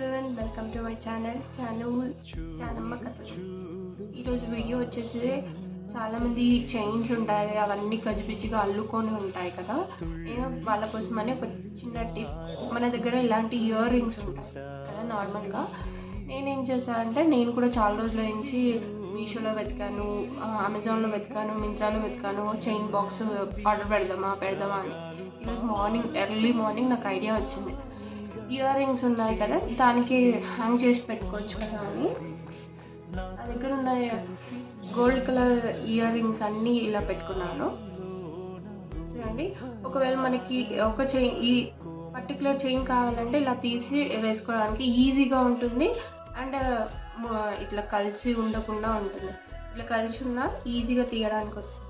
everyone, welcome to my channel చానమ్మ కథలు. ఈరోజు video వచ్చేసి చాలా మంది చైన్స్ ఉంటాయి, అవన్నీ గజిబిజిగా అల్లుకొని ఉంటాయి కదా. నేను వాళ్ళ కోసమని ఒక చిన్న టిప్. మన దగ్గర ఇలాంటి ఇయర్ రింగ్స్ ఉంటాయి కదా నార్మల్గా. నేనేం చేశాను అంటే, నేను కూడా చాలా రోజుల నుంచి మీషోలో వెతికాను, అమెజాన్లో వెతికాను, మింత్రాలో వెతికాను, చైన్ బాక్స్ ఆర్డర్ పెడదామా అని. ఈరోజు ఎర్లీ మార్నింగ్ నాకు ఐడియా వచ్చింది, ఇయర్ రింగ్స్ ఉన్నాయి కదా, దానికి హ్యాంగ్ చేసి పెట్టుకోవచ్చు కదా అని. నా దగ్గర ఉన్న గోల్డ్ కలర్ ఇయర్ రింగ్స్ అన్నీ ఇలా పెట్టుకున్నాను. చూడండి, ఒకవేళ మనకి ఒక చైన్, ఈ పర్టికులర్ చైన్ కావాలంటే ఇలా తీసి వేసుకోవడానికి ఈజీగా ఉంటుంది. అండ్ ఇట్లా కలిసి ఉండకుండా ఉంటుంది. ఇట్లా కలిసి ఉన్నా ఈజీగా తీయడానికి వస్తుంది.